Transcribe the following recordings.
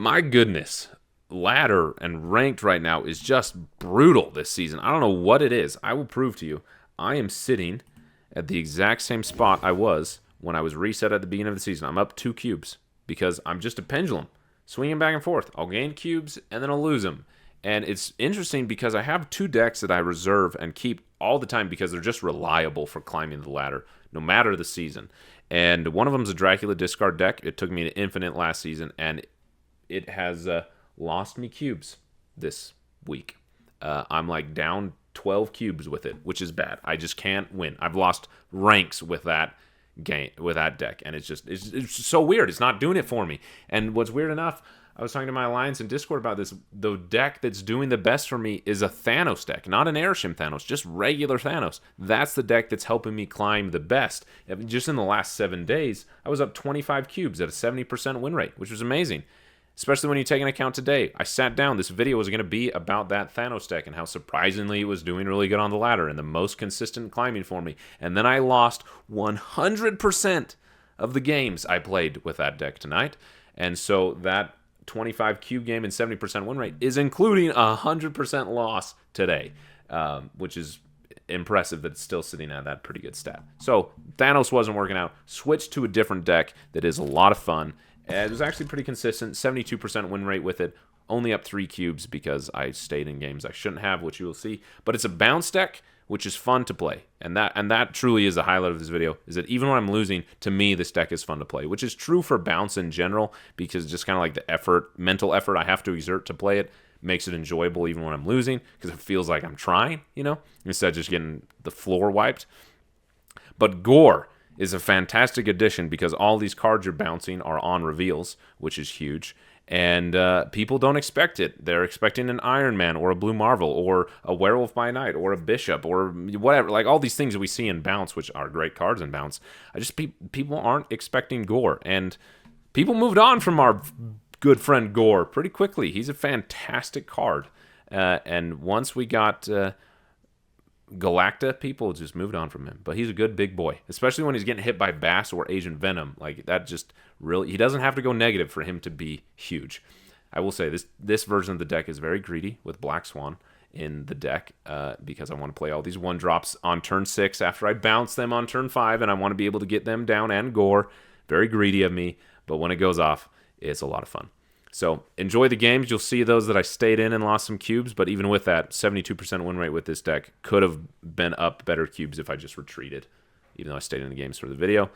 my goodness, ladder and ranked right now is just brutal this season. I don't know what it is. I will prove to you. I am sitting at the exact same spot I was when I was reset at the beginning of the season. I'm up 2 cubes because I'm just a pendulum, swinging back and forth. I'll gain cubes and then I'll lose them. And it's interesting because I have 2 decks that I reserve and keep all the time because they're just reliable for climbing the ladder, no matter the season. And one of them is a Dracula discard deck. It took me to infinite last season, and it has lost me cubes this week. I'm like down 12 cubes with it, which is bad. I just can't win. I've lost ranks with that game, with that deck, and it's so weird. It's not doing it for me. And what's weird enough, I was talking to my alliance in Discord about this. The deck that's doing the best for me is a Thanos deck, not an Airshim Thanos, just regular Thanos. That's the deck that's helping me climb the best. Just in the last 7 days, I was up 25 cubes at a 70% win rate, which was amazing. Especially when you take into account today. I sat down. This video was going to be about that Thanos deck and how surprisingly it was doing really good on the ladder and the most consistent climbing for me. And then I lost 100% of the games I played with that deck tonight. And so that 25 cube game and 70% win rate is including a 100% loss today, which is impressive that it's still sitting at that pretty good stat. So Thanos wasn't working out. Switched to a different deck that is a lot of fun. It was actually pretty consistent, 72% win rate with it, only up 3 cubes because I stayed in games I shouldn't have, which you will see. But it's a bounce deck, which is fun to play. And that truly is the highlight of this video, is that even when I'm losing, to me, this deck is fun to play, which is true for bounce in general, because just kind of like the mental effort I have to exert to play it makes it enjoyable even when I'm losing, because it feels like I'm trying, instead of just getting the floor wiped. But Gorr is a fantastic addition because all these cards you're bouncing are on reveals, which is huge. And people don't expect it. They're expecting an Iron Man or a Blue Marvel or a Werewolf by Night or a Bishop or whatever. Like all these things that we see in Bounce, which are great cards in Bounce. People aren't expecting Gorr. And people moved on from our good friend Gorr pretty quickly. He's a fantastic card. And once we got Galacta, people just moved on from him. But he's a good big boy, especially when he's getting hit by Bass or Agent Venom. Like that just really, he doesn't have to go negative for him to be huge. I will say this version of the deck is very greedy with Black Swan in the deck because I want to play all these 1-drops on turn 6 after I bounce them on turn 5, and I want to be able to get them down and Gorr. Very greedy of me, but when it goes off, it's a lot of fun. So enjoy the games. You'll see those that I stayed in and lost some cubes, but even with that, 72% win rate with this deck could have been up better cubes if I just retreated, even though I stayed in the games for the video.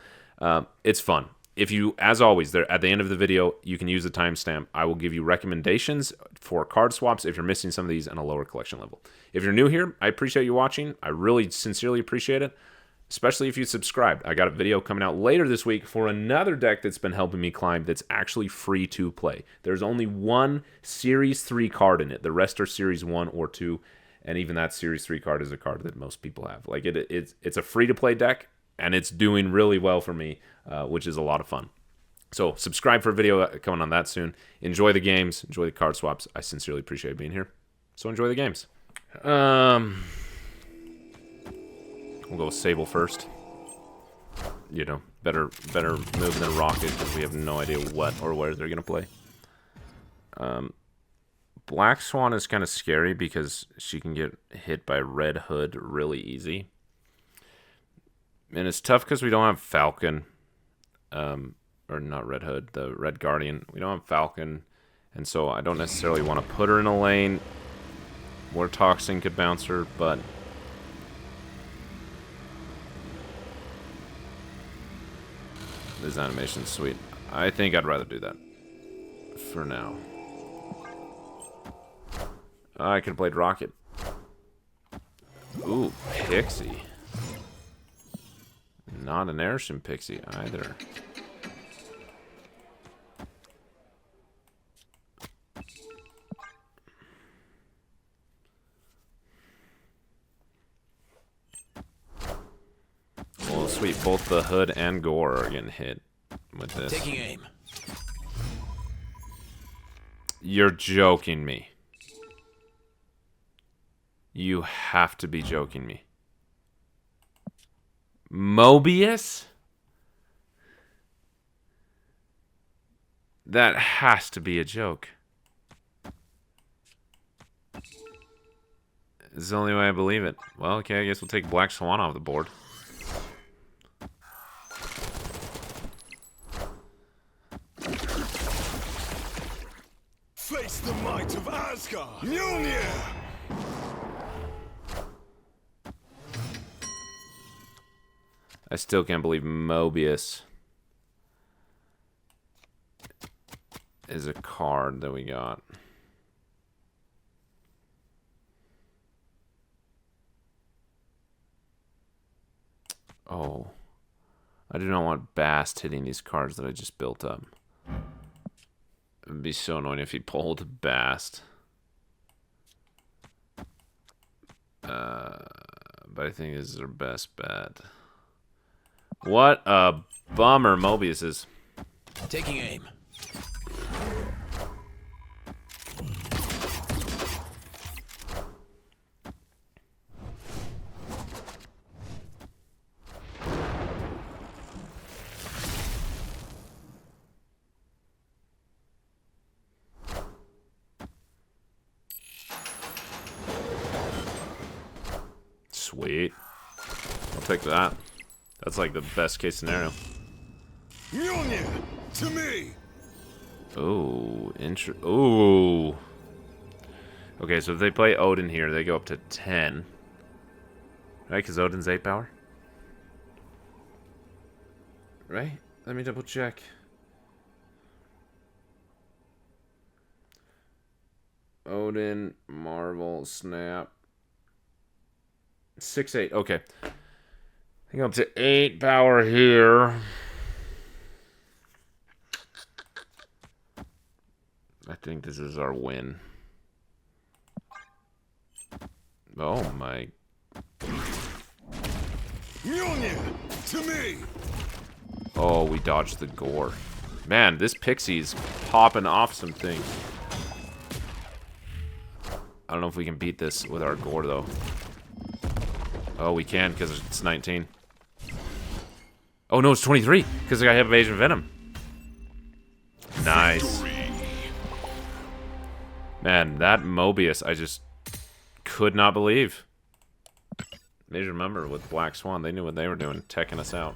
It's fun. If you, as always, there at the end of the video, you can use the timestamp. I will give you recommendations for card swaps if you're missing some of these and a lower collection level. If you're new here, I appreciate you watching. I really sincerely appreciate it. Especially if you subscribed. I got a video coming out later this week for another deck that's been helping me climb that's actually free to play. There's only one Series 3 card in it. The rest are Series 1 or 2, and even that Series 3 card is a card that most people have. Like it's a free-to-play deck, and it's doing really well for me, which is a lot of fun. So subscribe for a video coming on that soon. Enjoy the games. Enjoy the card swaps. I sincerely appreciate being here. So enjoy the games. We'll go with Sable first. Better move than Rocket because we have no idea what or where they're going to play. Black Swan is kind of scary because she can get hit by Red Hood really easy. And it's tough because we don't have Falcon. Or not Red Hood, the Red Guardian. We don't have Falcon. And so I don't necessarily want to put her in a lane where Toxin could bounce her, but this animation's sweet. I think I'd rather do that for now. I could have played Rocket. Ooh, Pixie. Not an Airshim Pixie either. Well, sweet. Both the Hood and Gorr are getting hit with this. Taking aim. You're joking me. You have to be joking me. Mobius? That has to be a joke. This is the only way I believe it. Well, okay, I guess we'll take Black Swan off the board. Face the might of Asgard! Mjolnir! I still can't believe Mobius is a card that we got. Oh. I do not want Bast hitting these cards that I just built up. It would be so annoying if he pulled Bast. But I think this is our best bet. What a bummer Mobius is. Taking aim. Sweet. I'll take that. That's like the best case scenario. Mjolnir, to me. Oh, Ooh. Okay, so if they play Odin here, they go up to 10. Right? Because Odin's 8 power? Right? Let me double check. Odin, Marvel, Snap. 6-8. Okay. I think up to 8 power here. I think this is our win. Oh my. Mjolnir, to me. Oh, we dodged the Gorr. Man, this Pixie's popping off some things. I don't know if we can beat this with our Gorr, though. Oh, we can, because it's 19. Oh, no, it's 23, because I have Evasion Venom. Nice. Man, that Mobius, I just could not believe. They remember with Black Swan, they knew what they were doing, teching us out.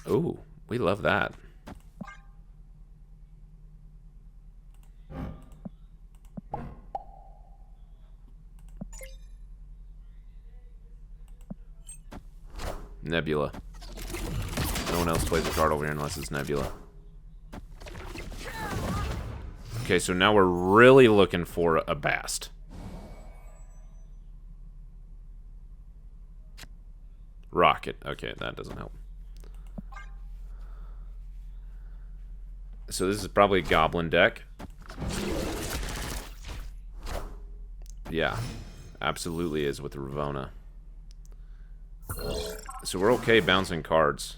Ooh, we love that. Nebula. No one else plays a card over here unless it's Nebula. Okay, so now we're really looking for a Bast. Rocket. Okay, that doesn't help. So this is probably a Goblin deck. Yeah, absolutely is with the Ravona. So we're okay bouncing cards.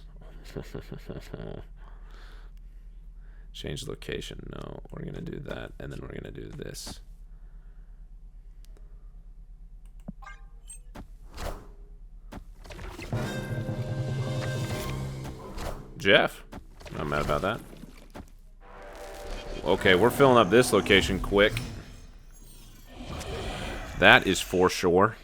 Change location. No, we're going to do that. And then we're going to do this. Jeff. Not mad about that. Okay, we're filling up this location quick. That is for sure.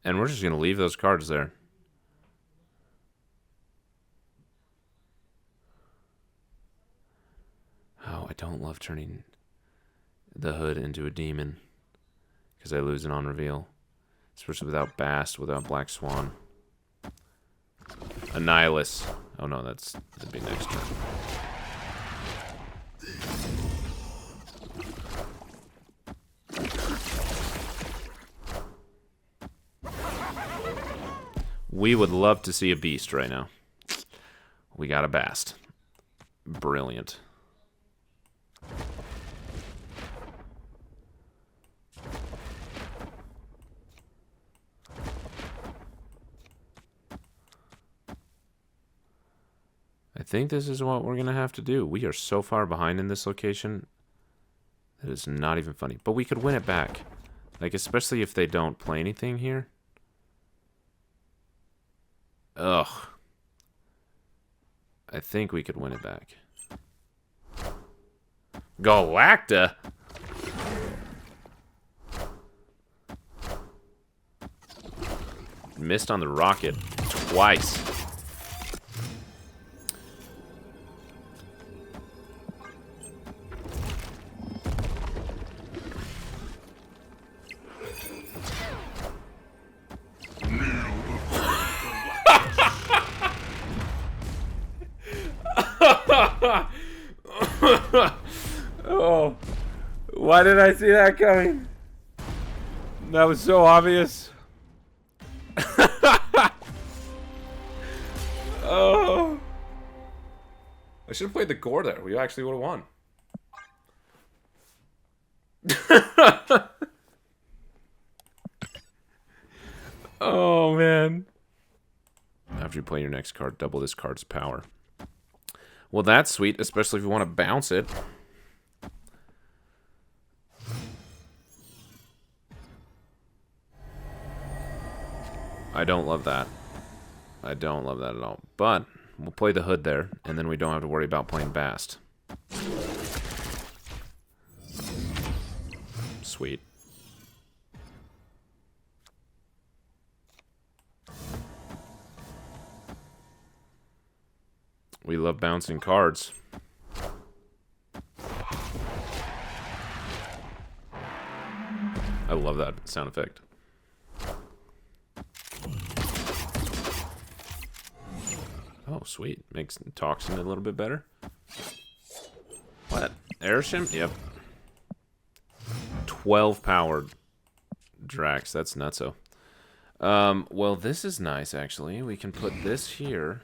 And we're just going to leave those cards there. Oh, I don't love turning the hood into a demon. Because I lose it on reveal. Especially without Bast, without Black Swan. Annihilus. Oh no, that'd be next turn. We would love to see a beast right now. We got a Bast. Brilliant. think this is what we're going to have to do. We are so far behind in this location that it's not even funny. But we could win it back. Like, especially if they don't play anything here. Ugh. I think we could win it back. Galacta? Missed on the rocket twice. Oh, why did I see that coming? That was so obvious. Oh, I should have played the Gorr there. We actually would have won. Oh, man. After you play your next card, double this card's power. Well, that's sweet, especially if you want to bounce it. I don't love that. I don't love that at all. But we'll play the hood there, and then we don't have to worry about playing Bast. Sweet. We love bouncing cards. I love that sound effect. Oh, sweet. Makes Toxin a little bit better. What? Airshim? Yep. 12 powered Drax. That's nutso. Well, this is nice, actually. We can put this here.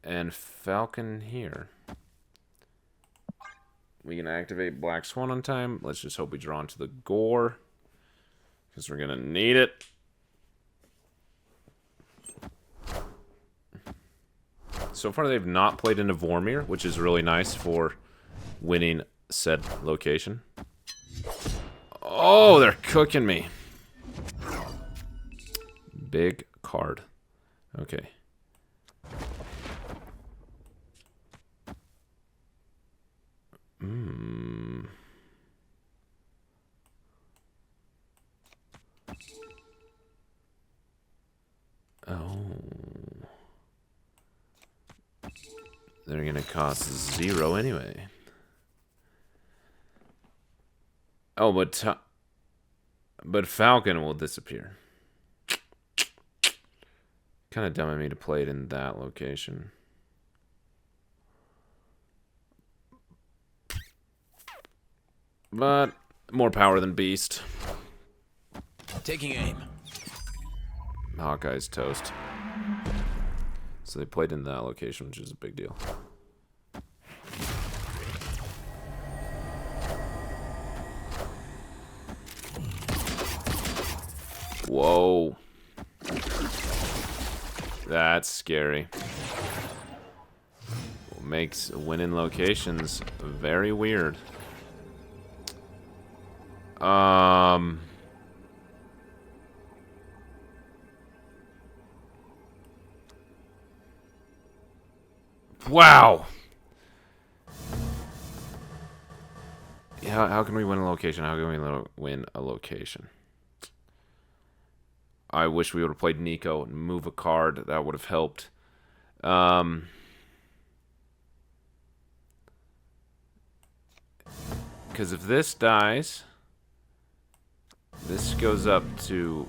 And Falcon here. We can activate Black Swan on time. Let's just hope we draw into the Gorr. Because we're going to need it. So far, they've not played into Vormir, which is really nice for winning said location. Oh, they're cooking me. Big card. Okay. Oh. They're gonna cost 0 anyway. Oh, but Falcon will disappear. Kind of dumb of me to play it in that location. But more power than Beast. Taking aim. Hawkeye's toast. So they played in that location, which is a big deal. Whoa. That's scary. Makes winning locations very weird. Wow. Yeah, how can we win a location? How can we win a location? I wish we would have played Nico and move a card. That would have helped. Because if this dies, this goes up to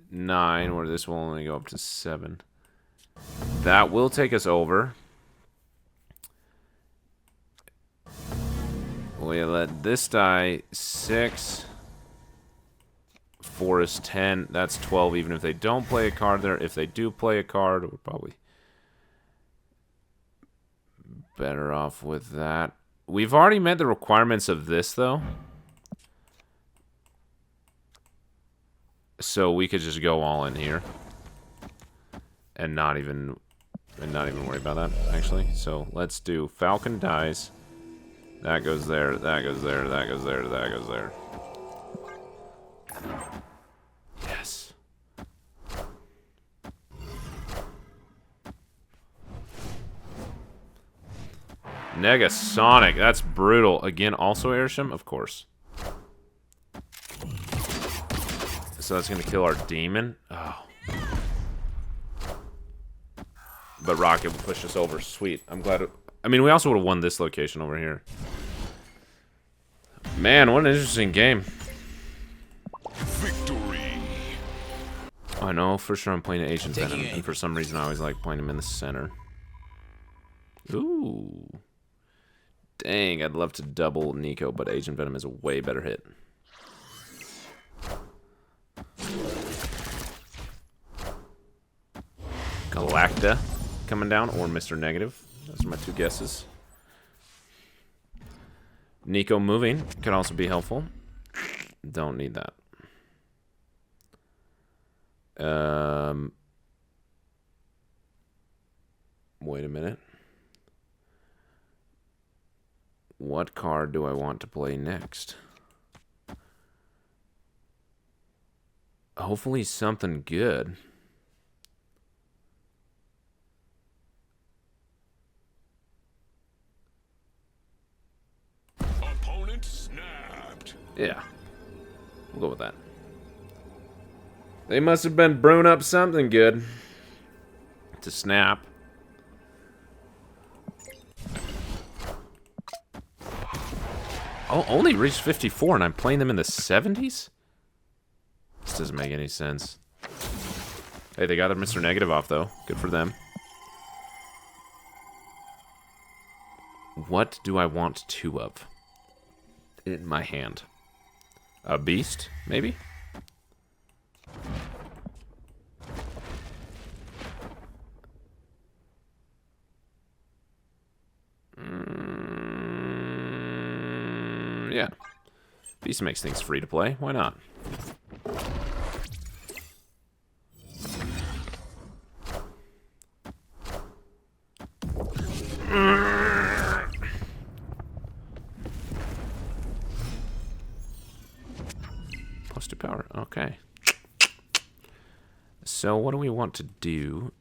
9, or this will only go up to 7. That will take us over. We let this die 6. 4 is 10. That's 12, even if they don't play a card there. If they do play a card, we're probably better off with that. We've already met the requirements of this, though. So we could just go all in here. And not even And not even worry about that, actually. So let's do Falcon dies. That goes there, that goes there, that goes there, that goes there. Yes. Negasonic, that's brutal. Again, also Airshim, of course. So that's gonna kill our demon. Oh. But Rocket will push us over. Sweet. I'm glad it... I mean, we also would have won this location over here. Man, what an interesting game. Victory. I know for sure I'm playing Agent Venom, and for some reason I always like playing him in the center. Ooh. Dang, I'd love to double Nico, but Agent Venom is a way better hit. Galacta coming down, or Mr. Negative. Those are my two guesses. Nico moving could also be helpful. Don't need that. Wait a minute. What card do I want to play next? Hopefully something good. Opponent snapped. Yeah. We'll go with that. They must have been brewing up something good to snap. Oh, only reached 54 and I'm playing them in the 70s? This doesn't make any sense. Hey, they got their Mr. Negative off, though. Good for them. What do I want two of in my hand? A beast, maybe? Yeah. Beast makes things free to play. Why not? Plus 2 power. Okay. So what do we want to do?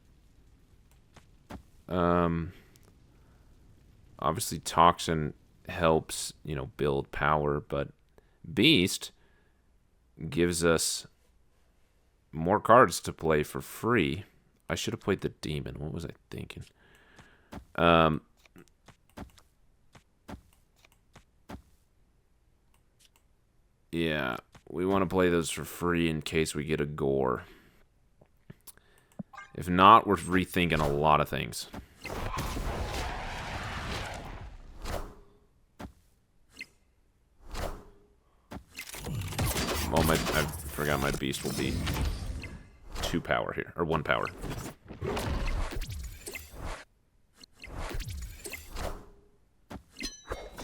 Obviously Toxin helps, you know, build power, but Beast gives us more cards to play for free. I should have played the Demon. What was I thinking? Yeah, we want to play those for free in case we get a Gorr. If not, we're rethinking a lot of things. Well, I forgot my Beast will be 2 power here, or 1 power.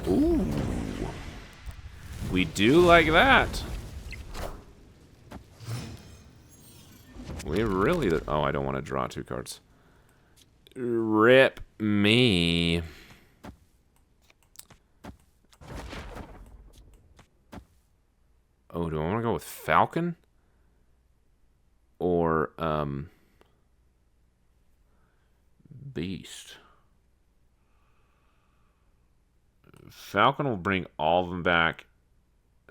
Ooh. We do like that. We really... Oh, I don't want to draw 2 cards. Rip me. Oh, do I want to go with Falcon? Or, Beast? Falcon will bring all of them back.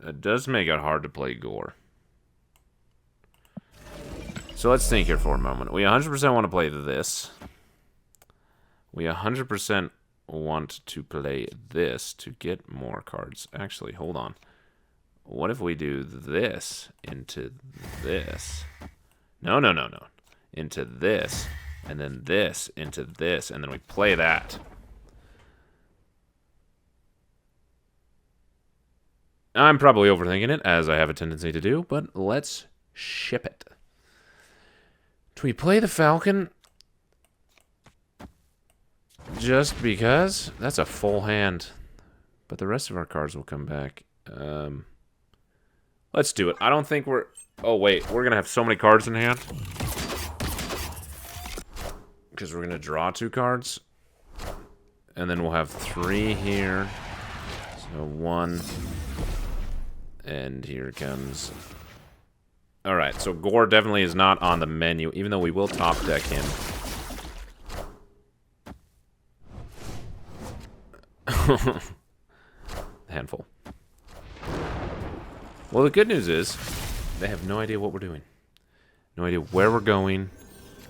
It does make it hard to play Gorr. So let's think here for a moment. We 100% want to play this. We 100% want to play this to get more cards. Actually, hold on. What if we do this into this? No. Into this, and then this into this, and then we play that. I'm probably overthinking it, as I have a tendency to do, but let's ship it. Do we play the Falcon? Just because? That's a full hand. But the rest of our cards will come back. Let's do it. I don't think we're... Oh, wait. We're going to have so many cards in hand. Because we're going to draw 2 cards. And then we'll have 3 here. So 1. And here comes... Alright, so Gorr definitely is not on the menu, even though we will top deck him. Handful. Well, the good news is, they have no idea what we're doing. No idea where we're going.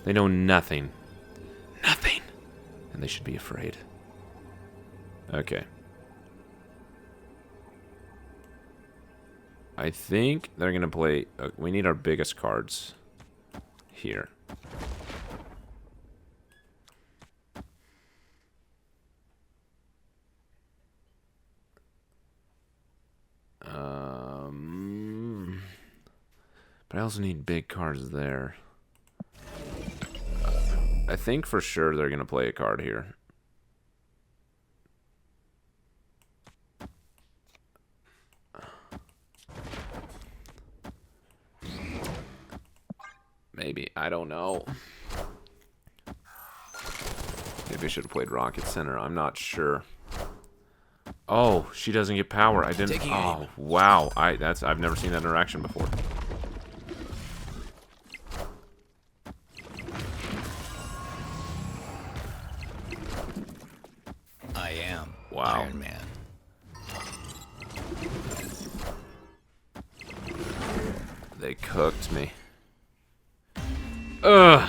They know nothing. Nothing. And they should be afraid. Okay. I think they're going to play... we need our biggest cards here. But I also need big cards there. I think for sure they're going to play a card here. Maybe. I don't know. Maybe I should have played Rocket Center. I'm not sure. Oh, she doesn't get power. I didn't. Oh, wow. I've never seen that interaction before. I am Wow. Iron Man. They cooked me. Ugh.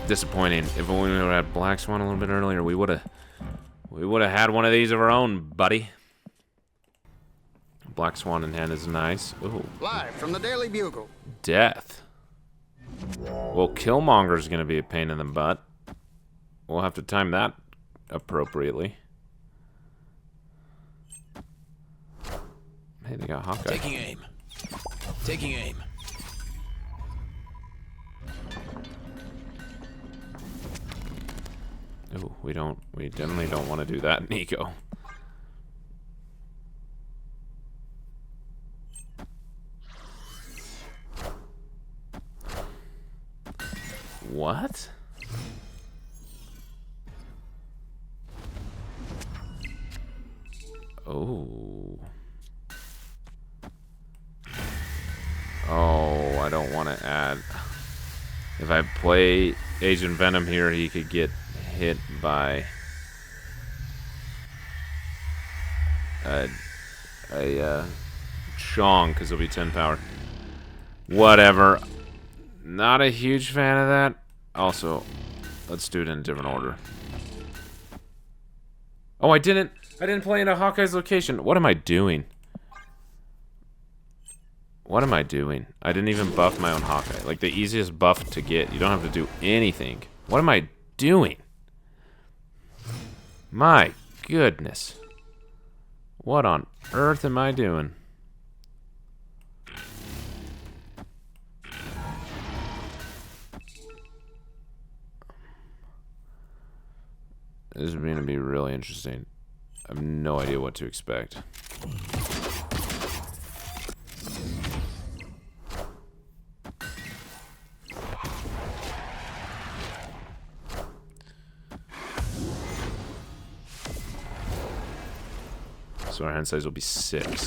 Disappointing. If we would have had Black Swan a little bit earlier, we would have had one of these of our own, buddy. Black Swan in hand is nice. Ooh. Live from the Daily Bugle. Death. Well, Killmonger's gonna be a pain in the butt. We'll have to time that appropriately. Hey, they got Hawkeye. Taking aim. Taking aim. Ooh, we definitely don't want to do that, Nico. What? Oh. Oh, I don't want to add. If I play Agent Venom here, he could get hit by Chong, because it'll be 10 power. Whatever. Not a huge fan of that. Also, let's do it in a different order. Oh, I didn't play in a Hawkeye's location. What am I doing? What am I doing? I didn't even buff my own Hawkeye. Like, the easiest buff to get. You don't have to do anything. What am I doing? My goodness. What on earth am I doing? This is going to be really interesting. I have no idea what to expect. So our hand size will be 6.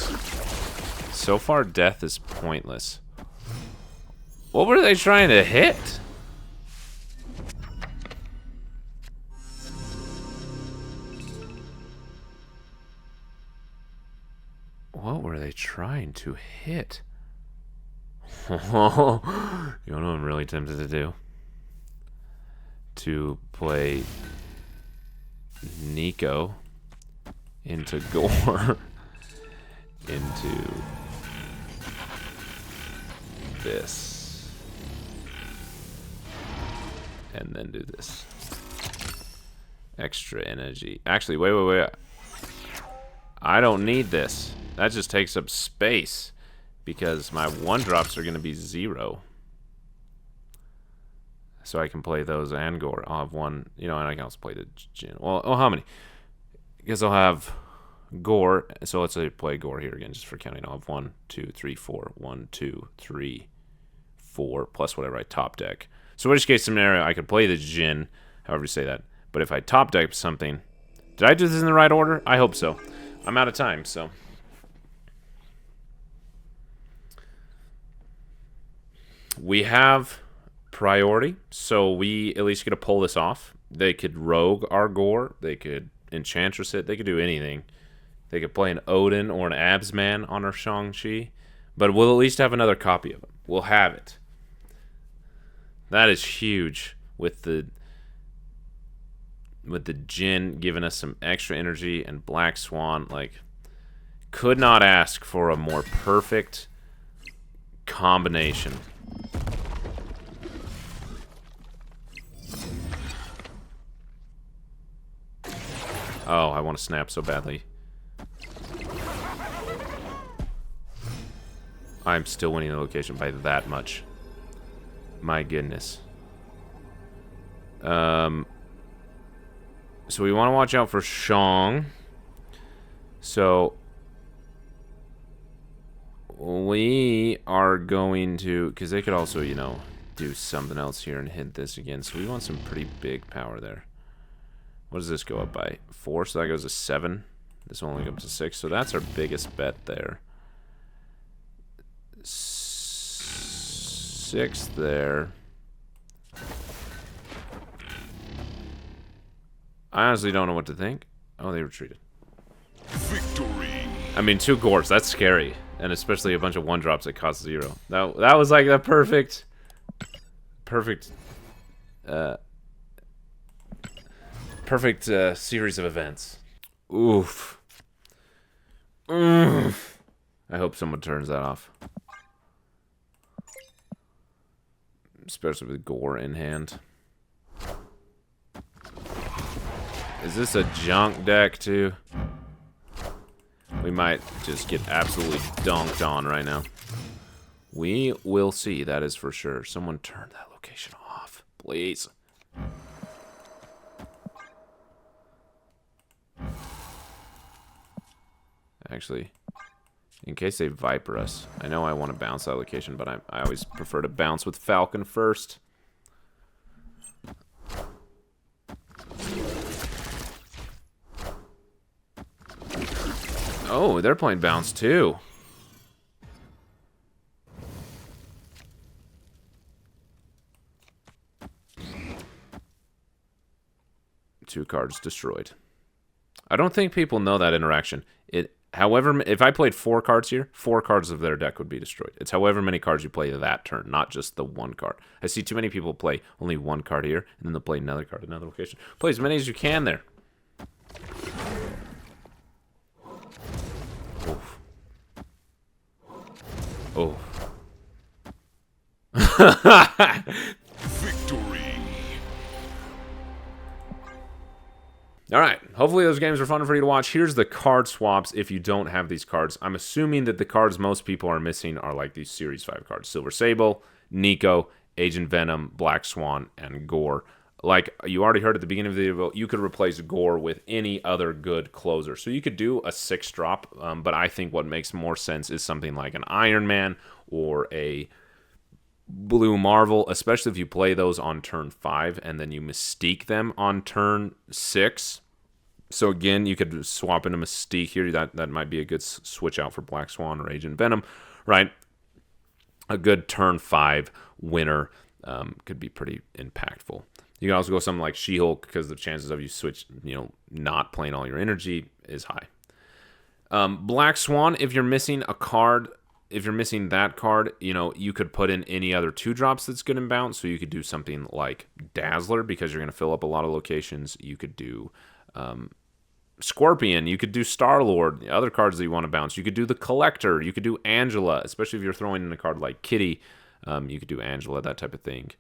So far, death is pointless. What were they trying to hit? What were they trying to hit? You know what I'm really tempted to do? To play Nico into Gorr into this, and then do this. Extra energy. Actually, wait. I don't need this. That just takes up space because my 1-drops are going to be 0. So I can play those and Gorr. I'll have one, you know, and I can also play the Jin. Well, oh, how many? I guess I'll have Gorr. So let's say play Gorr here again, just for counting. I'll have 1, 2, 3, 4. 1, 2, 3, 4, plus whatever I top deck. So worst case scenario, I could play the Jin, however you say that. But if I top deck something... Did I do this in the right order? I hope so. I'm out of time, so... We have priority, so we at least get to pull this off. They could rogue our Gorr. They could enchantress it. They could do anything. They could play an Odin or an Absman on our Shang-Chi. But we'll at least have another copy of it. We'll have it. That is huge with the Jin giving us some extra energy and Black Swan. Like, could not ask for a more perfect combination. Oh, I want to snap so badly. I'm still winning the location by that much. My goodness. So we want to watch out for Shang. So we are going to, because they could also, you know, do something else here and hit this again. So we want some pretty big power there. What does this go up by? 4, so that goes to 7. This one only goes to 6, so that's our biggest bet there. 6 there. I honestly don't know what to think. Oh, they retreated. Victory. I mean, 2 Gorrs, that's scary. And especially a bunch of 1-drops that cost 0. That was like the perfect series of events. Oof. Oof. I hope someone turns that off. Especially with Gorr in hand. Is this a junk deck too? We might just get absolutely dunked on right now. We will see, that is for sure. Someone turn that location off, please. Actually, in case they Viper us, I know I want to bounce that location, but I always prefer to bounce with Falcon first. Oh, they're playing bounce too. Two cards destroyed. I don't think people know that interaction. However, if I played 4 cards here, 4 cards of their deck would be destroyed. It's however many cards you play that turn, not just the 1 card. I see too many people play only 1 card here, and then they'll play another card, another location. Play as many as you can there. Oof. Oh. Victory. Alright, hopefully those games are fun for you to watch. Here's the card swaps if you don't have these cards. I'm assuming that the cards most people are missing are like these Series 5 cards. Silver Sable, Nico, Agent Venom, Black Swan, and Gorr. Like you already heard at the beginning of the video, you could replace Gorr with any other good closer. So you could do a 6-drop, but I think what makes more sense is something like an Iron Man or a Blue Marvel, especially if you play those on turn 5 and then you Mystique them on turn 6. So again, you could swap in a Mystique here. That might be a good switch out for Black Swan or Agent Venom, right? A good turn 5 winner could be pretty impactful. You can also go something like She-Hulk because the chances of you switch, not playing all your energy is high. Black Swan, if you're missing a card, if you're missing that card, you could put in any other 2-drops that's good in bounce. So you could do something like Dazzler because you're going to fill up a lot of locations. You could do Scorpion. You could do Star-Lord, the other cards that you want to bounce. You could do the Collector. You could do Angela, especially if you're throwing in a card like Kitty. You could do Angela, that type of thing.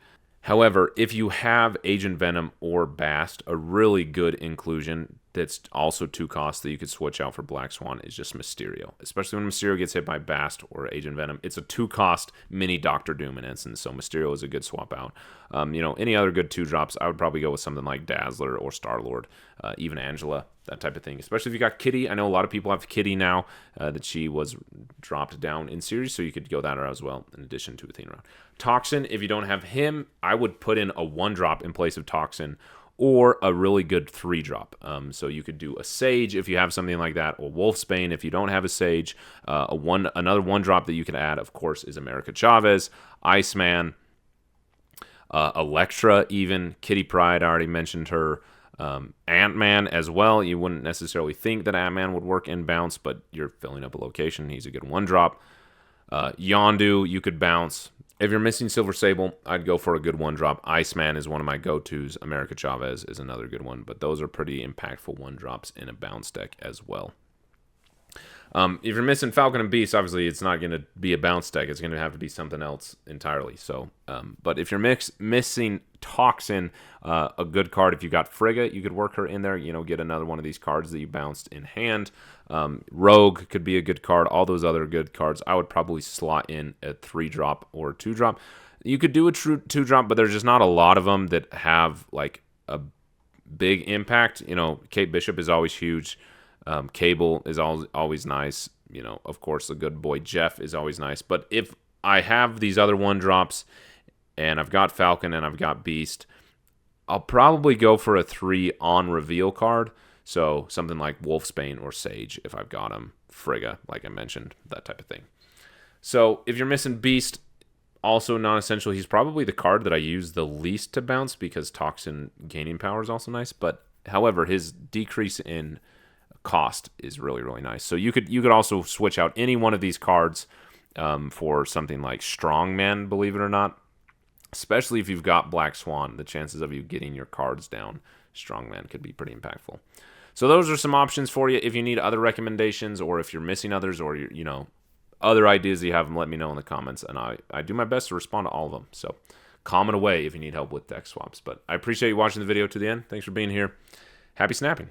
However, if you have Agent Venom or Bast, a really good inclusion that's also 2 costs that you could switch out for Black Swan is just Mysterio. Especially when Mysterio gets hit by Bast or Agent Venom. It's a 2 cost mini Doctor Doom in essence, so Mysterio is a good swap out. Any other good 2-drops, I would probably go with something like Dazzler or Star-Lord, even Angela, that type of thing. Especially if you got Kitty. I know a lot of people have Kitty now that she was dropped down in series, so you could go that route as well in addition to Athena route. Toxin, if you don't have him, I would put in a 1-drop in place of Toxin, or a really good 3-drop. So you could do a Sage if you have something like that, or Wolfsbane if you don't have a Sage. Another 1-drop that you can add, of course, is America Chavez, Iceman, Elektra even, Kitty Pryde, I already mentioned her. Ant-Man as well. You wouldn't necessarily think that Ant-Man would work in Bounce, but you're filling up a location. He's a good 1-drop. Yondu, you could bounce. If you're missing Silver Sable, I'd go for a good 1-drop. Iceman is one of my go-tos. America Chavez is another good one, but those are pretty impactful 1-drops in a bounce deck as well. If you're missing Falcon and Beast, obviously it's not going to be a bounce deck. It's going to have to be something else entirely. So, but if you're missing Toxin, a good card, if you got Frigga, you could work her in there. Get another one of these cards that you bounced in hand. Rogue could be a good card. All those other good cards, I would probably slot in a 3-drop or 2-drop. You could do a true 2-drop, but there's just not a lot of them that have like a big impact. Kate Bishop is always huge. Cable is always nice. Of course, the good boy Jeff is always nice. But if I have these other 1-drops and I've got Falcon and I've got Beast, I'll probably go for a 3 on reveal card. So something like Wolfsbane or Sage if I've got him. Frigga, like I mentioned, that type of thing. So if you're missing Beast, also non-essential. He's probably the card that I use the least to bounce because Toxin gaining power is also nice. But however, his decrease in cost is really, really nice. So you could also switch out any one of these cards for something like Strongman, believe it or not. Especially if you've got Black Swan, the chances of you getting your cards down, Strongman could be pretty impactful. So those are some options for you. If you need other recommendations or if you're missing others or other ideas you have, them, let me know in the comments. And I do my best to respond to all of them. So comment away if you need help with deck swaps. But I appreciate you watching the video to the end. Thanks for being here. Happy snapping.